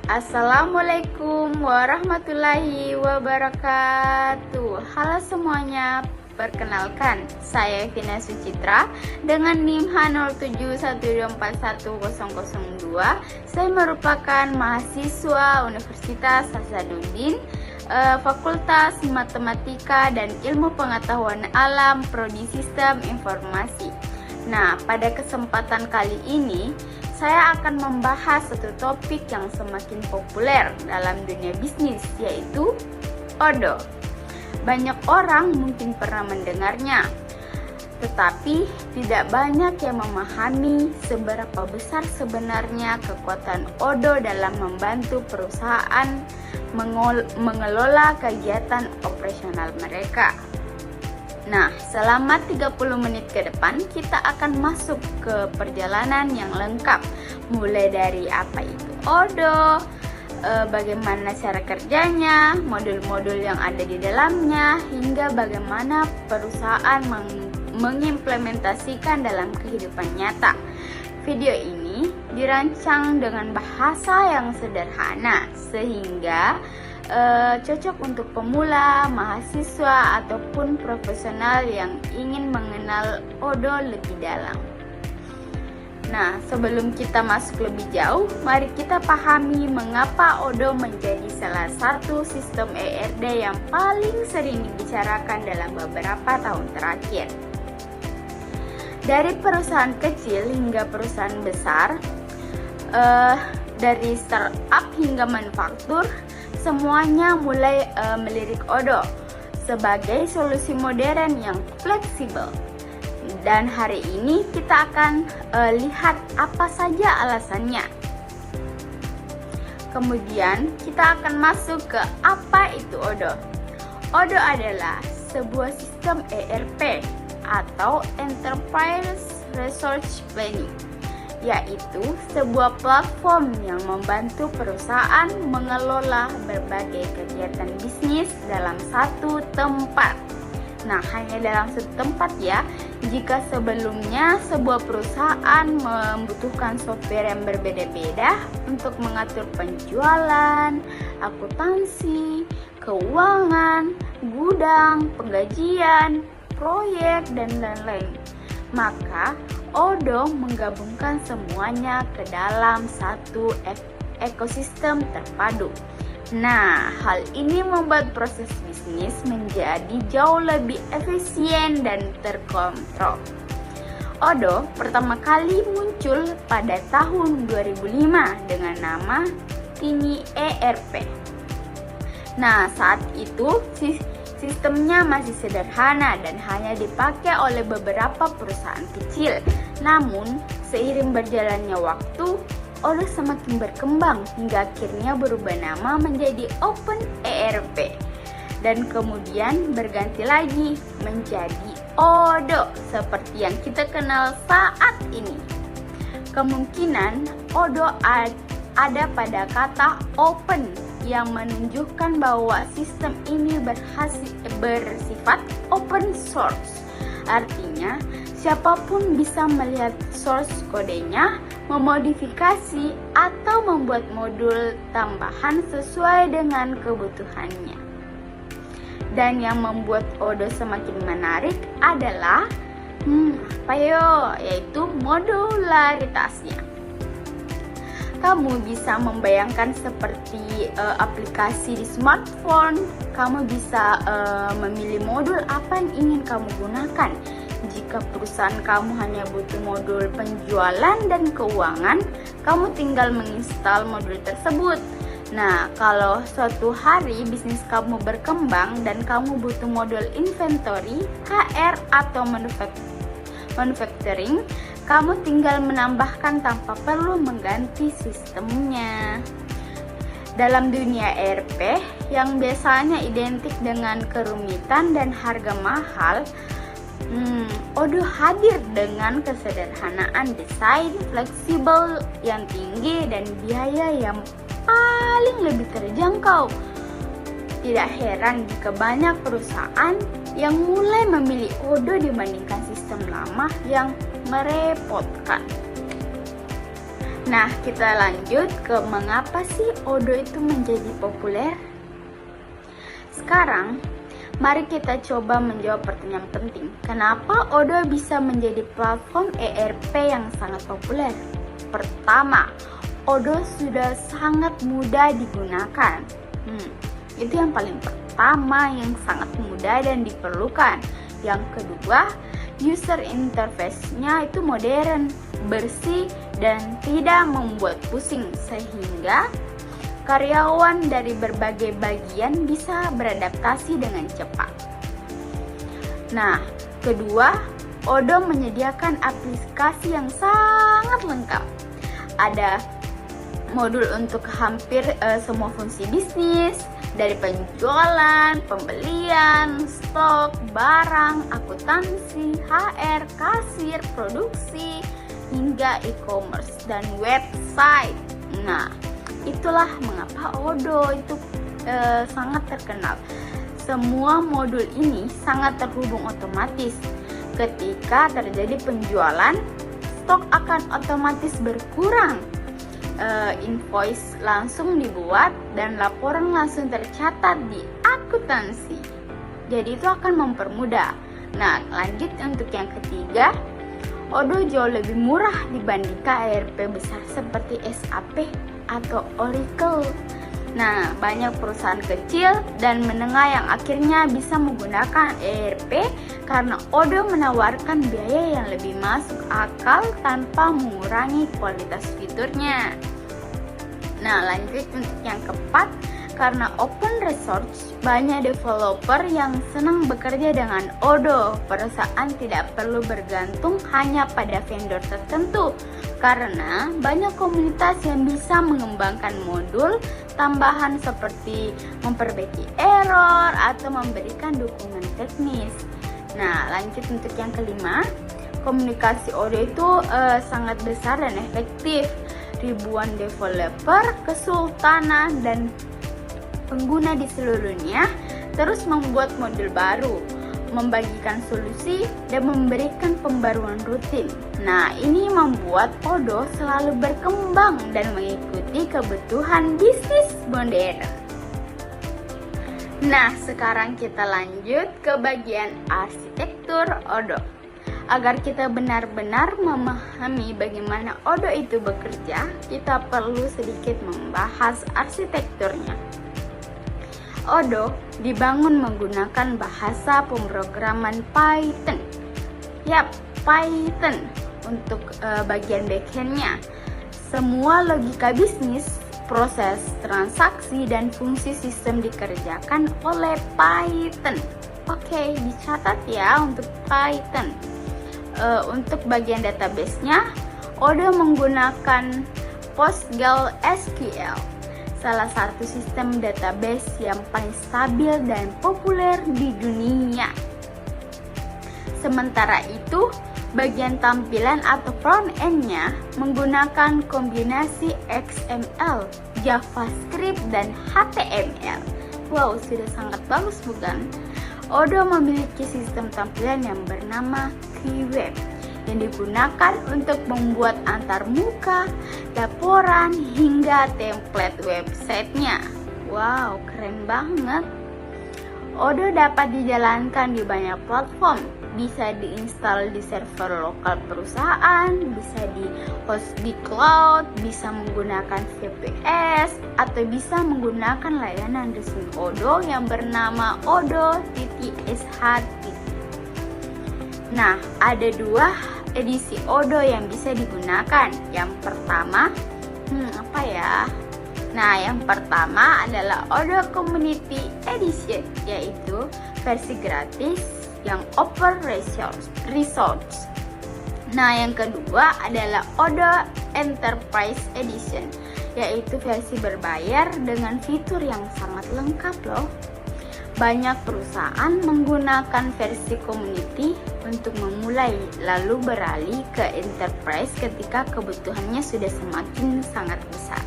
Assalamualaikum warahmatullahi wabarakatuh. Halo semuanya, perkenalkan saya Vina Sucitra dengan NIM H0712410002. Saya merupakan mahasiswa Universitas Hasanuddin, Fakultas Matematika dan Ilmu Pengetahuan Alam, Prodi Sistem Informasi. Nah, pada kesempatan kali ini saya akan membahas satu topik yang semakin populer dalam dunia bisnis, yaitu ODO. Banyak orang mungkin pernah mendengarnya, tetapi tidak banyak yang memahami seberapa besar sebenarnya kekuatan ODO dalam membantu perusahaan mengelola kegiatan operasional mereka. Nah, selama 30 menit ke depan kita akan masuk ke perjalanan yang lengkap. Mulai dari apa itu ODO, bagaimana cara kerjanya, modul-modul yang ada di dalamnya, hingga bagaimana perusahaan mengimplementasikan dalam kehidupan nyata. Video ini dirancang dengan bahasa yang sederhana sehingga cocok untuk pemula, mahasiswa, ataupun profesional yang ingin mengenal ODO lebih dalam. Nah, sebelum kita masuk lebih jauh, mari kita pahami mengapa ODO menjadi salah satu sistem ERD yang paling sering dibicarakan dalam beberapa tahun terakhir. Dari perusahaan kecil hingga perusahaan besar, dari startup hingga manufaktur, semuanya mulai melirik ODO sebagai solusi modern yang fleksibel. Dan hari ini kita akan lihat apa saja alasannya. Kemudian kita akan masuk ke apa itu ODO. ODO adalah sebuah sistem ERP atau Enterprise Resource Planning, yaitu sebuah platform yang membantu perusahaan mengelola berbagai kegiatan bisnis dalam satu tempat. Nah, hanya dalam satu tempat ya. Jika sebelumnya sebuah perusahaan membutuhkan software yang berbeda-beda untuk mengatur penjualan, akuntansi, keuangan, gudang, penggajian, proyek, dan lain-lain, maka ODO menggabungkan semuanya ke dalam satu ekosistem terpadu. Nah, hal ini membuat proses bisnis menjadi jauh lebih efisien dan terkontrol. ODO pertama kali muncul pada tahun 2005 dengan nama Tiny ERP. Nah, saat itu sistemnya masih sederhana dan hanya dipakai oleh beberapa perusahaan kecil. Namun, seiring berjalannya waktu, ODO semakin berkembang hingga akhirnya berubah nama menjadi Open ERP. Dan kemudian berganti lagi menjadi ODO seperti yang kita kenal saat ini. Kemungkinan ODO ada pada kata open yang menunjukkan bahwa sistem ini bersifat open source. Artinya, siapapun bisa melihat source kodenya, memodifikasi, atau membuat modul tambahan sesuai dengan kebutuhannya. Dan yang membuat ODO semakin menarik adalah yaitu modularitasnya. Kamu bisa membayangkan seperti aplikasi di smartphone. Kamu bisa memilih modul apa yang ingin kamu gunakan. Jika perusahaan kamu hanya butuh modul penjualan dan keuangan, kamu tinggal menginstal modul tersebut. Nah, kalau suatu hari bisnis kamu berkembang dan kamu butuh modul inventory, HR, atau manufacturing, kamu tinggal menambahkan tanpa perlu mengganti sistemnya. Dalam dunia ERP yang biasanya identik dengan kerumitan dan harga mahal, ODO hadir dengan kesederhanaan desain, fleksibel yang tinggi, dan biaya yang paling lebih terjangkau. Tidak heran jika banyak perusahaan yang mulai memilih ODO dibandingkan sistem lama yang merepotkan. Nah, kita lanjut ke mengapa sih Odoo itu menjadi populer. Sekarang, mari kita coba menjawab pertanyaan penting. Kenapa Odoo bisa menjadi platform ERP yang sangat populer? Pertama, Odoo sudah sangat mudah digunakan. Itu yang paling pertama, yang sangat mudah dan diperlukan. Yang kedua, user interface-nya itu modern, bersih, dan tidak membuat pusing, sehingga karyawan dari berbagai bagian bisa beradaptasi dengan cepat. Nah, kedua, Odoo menyediakan aplikasi yang sangat lengkap. Ada modul untuk hampir semua fungsi bisnis, dari penjualan, pembelian, stok, barang, akuntansi, HR, kasir, produksi, hingga e-commerce dan website. Nah, itulah mengapa Odoo itu sangat terkenal. Semua modul ini sangat terhubung otomatis. Ketika terjadi penjualan, stok akan otomatis berkurang. Invoice langsung dibuat dan laporan langsung tercatat di akuntansi. Jadi itu akan mempermudah. Nah, lanjut untuk yang ketiga, Odoo jauh lebih murah dibandingkan ERP besar seperti SAP atau Oracle. Nah, banyak perusahaan kecil dan menengah yang akhirnya bisa menggunakan ERP karena Odoo menawarkan biaya yang lebih masuk akal tanpa mengurangi kualitas fiturnya. Nah, lanjut untuk yang keempat, karena open resource, banyak developer yang senang bekerja dengan Odoo. Perusahaan tidak perlu bergantung hanya pada vendor tertentu, karena banyak komunitas yang bisa mengembangkan modul tambahan seperti memperbaiki error atau memberikan dukungan teknis. Nah, lanjut untuk yang kelima, komunikasi Odoo itu sangat besar dan efektif. Ribuan developer, kesultanan, dan pengguna di seluruh dunia terus membuat modul baru, membagikan solusi, dan memberikan pembaruan rutin. Nah, ini membuat Odoo selalu berkembang dan mengikuti kebutuhan bisnis modern. Nah, sekarang kita lanjut ke bagian arsitektur Odoo. Agar kita benar-benar memahami bagaimana Odoo itu bekerja, kita perlu sedikit membahas arsitekturnya. Odoo dibangun menggunakan bahasa pemrograman Python. Yap, Python untuk bagian backend-nya. Semua logika bisnis, proses transaksi, dan fungsi sistem dikerjakan oleh Python. Oke, dicatat ya untuk Python. Untuk bagian database-nya, Odoo menggunakan PostgreSQL, salah satu sistem database yang paling stabil dan populer di dunia. Sementara itu, bagian tampilan atau front end-nya menggunakan kombinasi XML, JavaScript, dan HTML. Wow, sudah sangat bagus bukan? Odoo memiliki sistem tampilan yang bernama QWeb yang digunakan untuk membuat antarmuka, laporan, hingga template websitenya. Wow, keren banget. Odoo dapat dijalankan di banyak platform. Bisa diinstal di server lokal perusahaan, bisa di host di cloud, bisa menggunakan VPS, atau bisa menggunakan layanan resmi Odoo yang bernama Odoo.sh. Nah, ada dua edisi Odoo yang bisa digunakan. Yang pertama, apa ya? Nah, yang pertama adalah Odoo Community Edition, yaitu versi gratis yang open resource. Nah, yang kedua adalah Odoo Enterprise Edition, yaitu versi berbayar dengan fitur yang sangat lengkap loh. Banyak perusahaan menggunakan versi community untuk memulai, lalu beralih ke enterprise ketika kebutuhannya sudah semakin sangat besar.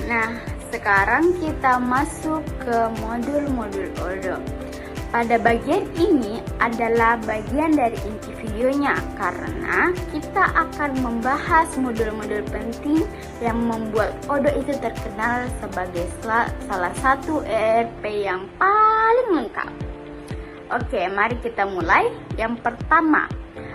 Nah, sekarang kita masuk ke modul-modul Odoo. Pada bagian ini adalah bagian dari inti video videonya karena kita akan membahas modul-modul penting yang membuat Odoo itu terkenal sebagai salah satu ERP yang paling lengkap. Oke, mari kita mulai. Yang pertama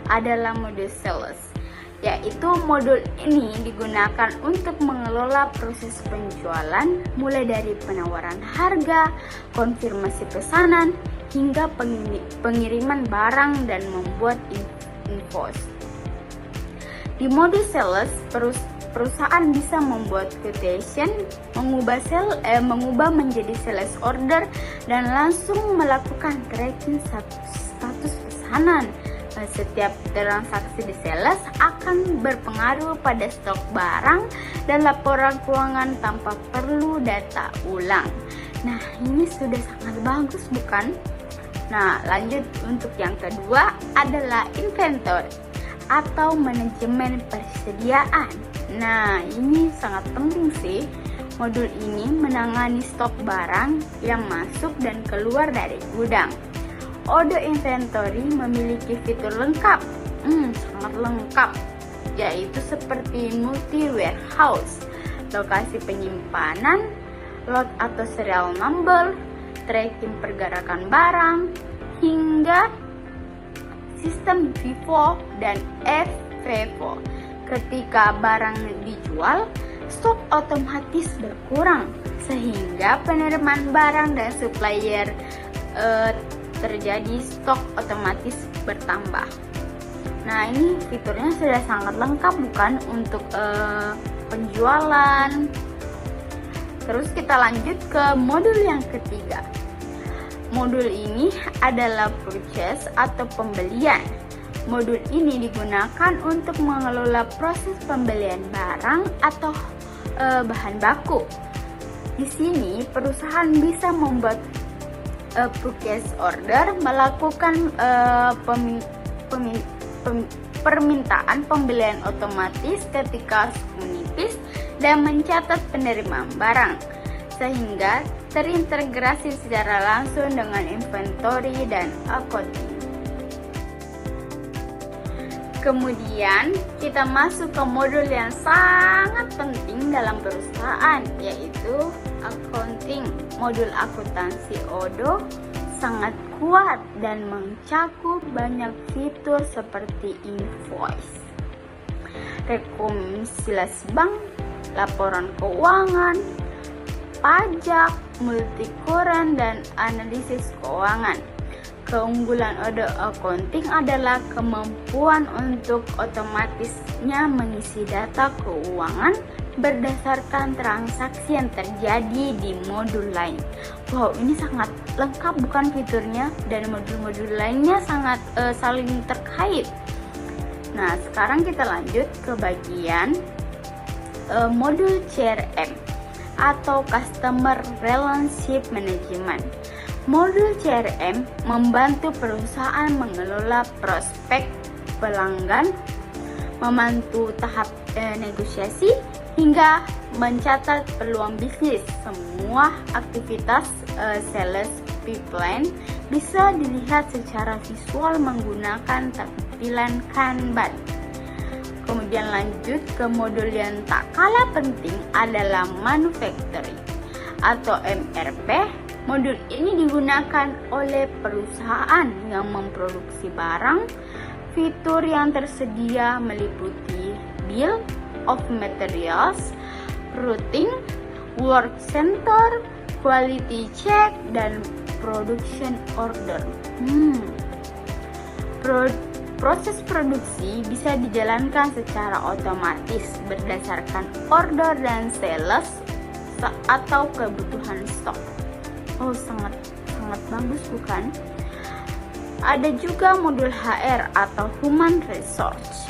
adalah modul sales, yaitu modul ini digunakan untuk mengelola proses penjualan mulai dari penawaran harga, konfirmasi pesanan, hingga pengiriman barang dan membuat invoice. Di modul sales, perusahaan bisa membuat quotation, mengubah menjadi sales order, dan langsung melakukan tracking status pesanan. Setiap transaksi di sales akan berpengaruh pada stok barang dan laporan keuangan tanpa perlu data ulang. Nah, ini sudah sangat bagus, bukan? Nah, lanjut untuk yang kedua adalah inventory atau manajemen persediaan. Nah, ini sangat penting sih. Modul ini menangani stok barang yang masuk dan keluar dari gudang. Odoo Inventory memiliki fitur lengkap, sangat lengkap, yaitu seperti multi-warehouse, lokasi penyimpanan, lot atau serial number, tracking pergerakan barang, hingga sistem FIFO dan FIFO. Ketika barang dijual, stok otomatis berkurang, sehingga penerimaan barang dan supplier terjadi stok otomatis bertambah. Nah, ini fiturnya sudah sangat lengkap, bukan, untuk penjualan. Terus kita lanjut ke modul yang ketiga. Modul ini adalah purchase atau pembelian. Modul ini digunakan untuk mengelola proses pembelian barang atau bahan baku. Di sini perusahaan bisa membuat purchase order, melakukan permintaan pembelian otomatis ketika menipis, dan mencatat penerimaan barang, sehingga terintegrasi secara langsung dengan inventory dan accounting. Kemudian kita masuk ke modul yang sangat penting dalam perusahaan, yaitu accounting. Modul akuntansi Odoo sangat kuat dan mencakup banyak fitur seperti invoice, rekonsiliasi bank, laporan keuangan, pajak, multi-current, dan analisis keuangan. Keunggulan Odoo Accounting adalah kemampuan untuk otomatisnya mengisi data keuangan berdasarkan transaksi yang terjadi di modul lain. Wow, ini sangat lengkap, bukan, fiturnya, dan modul-modul lainnya sangat saling terkait. Nah, sekarang kita lanjut ke bagian modul CRM atau Customer Relationship Management. Modul CRM membantu perusahaan mengelola prospek pelanggan, membantu tahap negosiasi, hingga mencatat peluang bisnis. Semua aktivitas sales pipeline bisa dilihat secara visual menggunakan tampilan Kanban. Kemudian lanjut ke modul yang tak kalah penting adalah manufacturing atau MRP. Modul ini digunakan oleh perusahaan yang memproduksi barang. Fitur yang tersedia meliputi bill of materials, routing, work center, quality check, dan production order. Proses produksi bisa dijalankan secara otomatis berdasarkan order dan sales atau kebutuhan stok. Oh, sangat bagus, bukan? Ada juga modul HR atau Human Resource.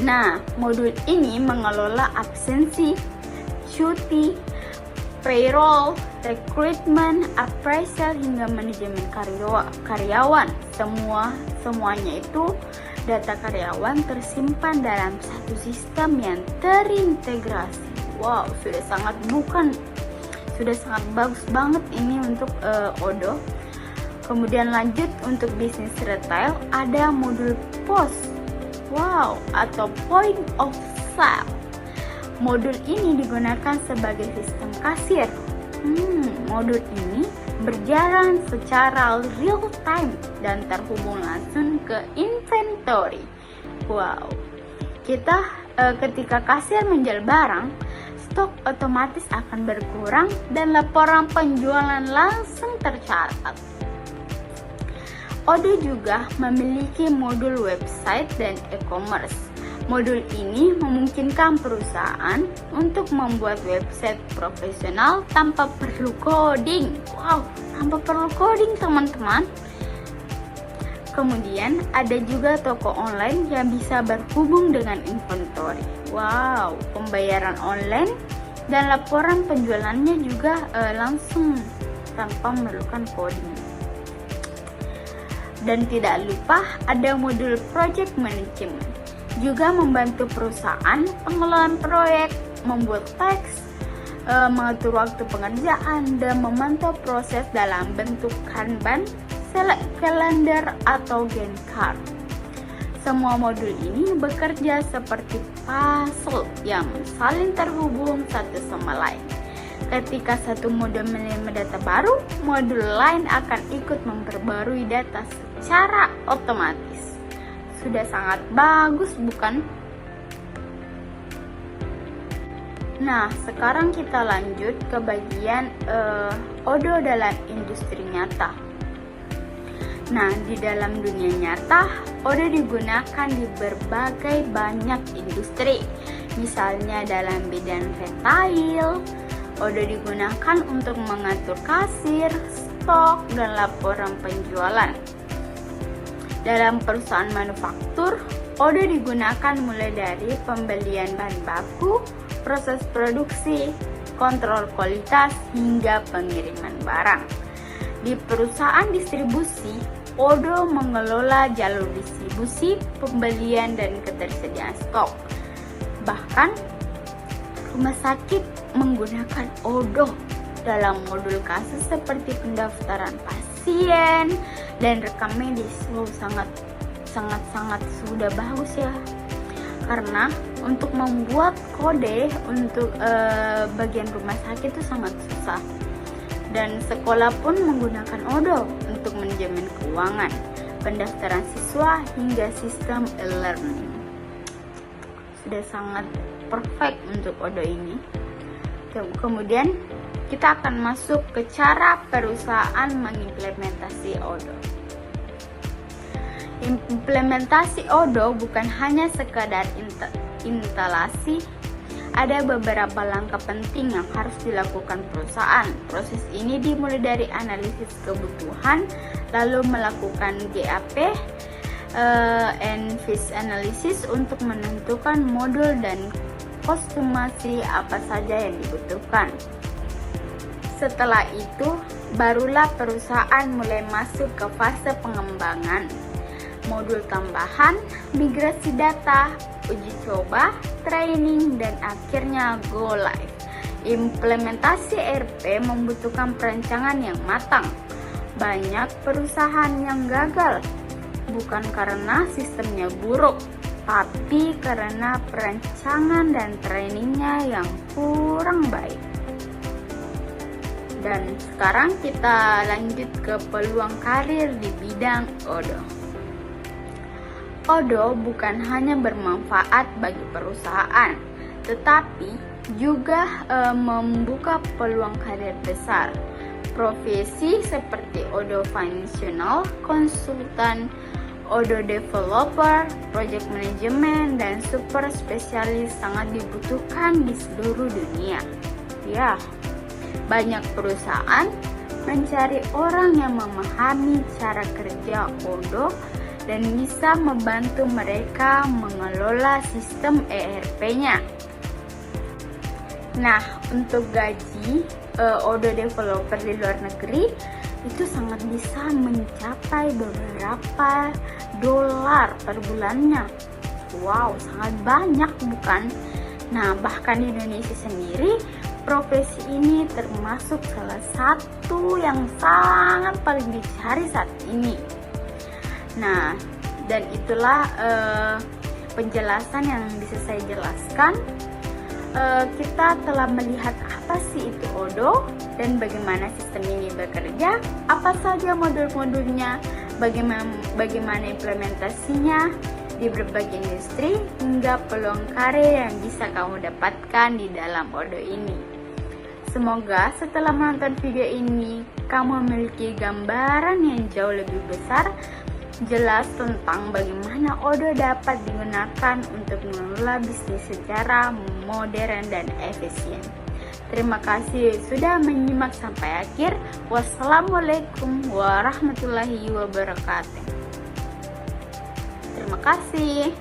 Nah, modul ini mengelola absensi, cuti, payroll, recruitment, appraisal, hingga manajemen karyawan. Semuanya itu data karyawan tersimpan dalam satu sistem yang terintegrasi. Wow, sudah sangat bagus banget ini untuk Odoo. Kemudian lanjut untuk bisnis retail, ada modul POS, wow, atau Point of Sale. Modul ini digunakan sebagai sistem kasir. Modul ini berjalan secara real time dan terhubung langsung ke inventory. Wow, ketika kasir menjual barang, stok otomatis akan berkurang dan laporan penjualan langsung tercatat. Odoo juga memiliki modul website dan e-commerce. Modul ini memungkinkan perusahaan untuk membuat website profesional tanpa perlu coding. Wow, tanpa perlu coding teman-teman. Kemudian ada juga toko online yang bisa berhubung dengan inventory. Wow, pembayaran online dan laporan penjualannya juga langsung tanpa memerlukan coding. Dan tidak lupa ada modul project management, juga membantu perusahaan pengelolaan proyek, membuat teks, mengatur waktu pengerjaan, dan memantau proses dalam bentuk Kanban, Select Calendar, atau Gantt chart. Semua modul ini bekerja seperti puzzle yang saling terhubung satu sama lain. Ketika satu modul menerima data baru, modul lain akan ikut memperbarui data secara otomatis. Sudah sangat bagus, bukan? Nah, sekarang kita lanjut ke bagian Odoo dalam industri nyata. Nah, di dalam dunia nyata, Odoo digunakan di berbagai banyak industri. Misalnya dalam bidang retail, Odoo digunakan untuk mengatur kasir, stok, dan laporan penjualan. Dalam perusahaan manufaktur, Odoo digunakan mulai dari pembelian bahan baku, proses produksi, kontrol kualitas, hingga pengiriman barang. Di perusahaan distribusi, Odoo mengelola jalur distribusi, pembelian, dan ketersediaan stok. Bahkan, rumah sakit menggunakan Odoo dalam modul kasus seperti pendaftaran pasien dan rekam medis. Wow, sangat sudah bagus ya. Karena untuk membuat kode untuk bagian rumah sakit itu sangat susah. Dan sekolah pun menggunakan Odoo untuk manajemen keuangan, pendaftaran siswa, hingga sistem e-learning. Sudah sangat perfect untuk Odoo ini. Kemudian kita akan masuk ke cara perusahaan mengimplementasi Odoo. Implementasi Odoo bukan hanya sekadar instalasi. Ada beberapa langkah penting yang harus dilakukan perusahaan. Proses ini dimulai dari analisis kebutuhan, lalu melakukan GAP and phase analysis untuk menentukan modul dan kostumasi apa saja yang dibutuhkan. Setelah itu, barulah perusahaan mulai masuk ke fase pengembangan, modul tambahan, migrasi data, uji coba, training, dan akhirnya go live. Implementasi ERP membutuhkan perencanaan yang matang. Banyak perusahaan yang gagal bukan karena sistemnya buruk, tapi karena perencanaan dan trainingnya yang kurang baik. Dan sekarang kita lanjut ke peluang karir di bidang Odoo. Odoo bukan hanya bermanfaat bagi perusahaan, tetapi juga membuka peluang karir besar. Profesi seperti Odoo Functional Consultant, Odoo Developer, Project Management, dan Super Spesialis sangat dibutuhkan di seluruh dunia. Ya, banyak perusahaan mencari orang yang memahami cara kerja Odoo dan bisa membantu mereka mengelola sistem ERP-nya. Nah, untuk gaji Odoo developer di luar negeri itu sangat bisa mencapai beberapa dolar per bulannya. Wow, sangat banyak bukan? Nah, bahkan di Indonesia sendiri, profesi ini termasuk salah satu yang sangat paling dicari saat ini. Nah, Dan itulah penjelasan yang bisa saya jelaskan. Kita telah melihat apa sih itu Odoo dan bagaimana sistem ini bekerja, apa saja modul-modulnya, bagaimana implementasinya di berbagai industri, hingga peluang karir yang bisa kamu dapatkan di dalam Odoo ini. Semoga setelah menonton video ini, kamu memiliki gambaran yang jauh lebih besar, jelas tentang bagaimana Odoo dapat digunakan untuk mengelola bisnis secara modern dan efisien. Terima kasih sudah menyimak sampai akhir. Wassalamualaikum warahmatullahi wabarakatuh. Terima kasih.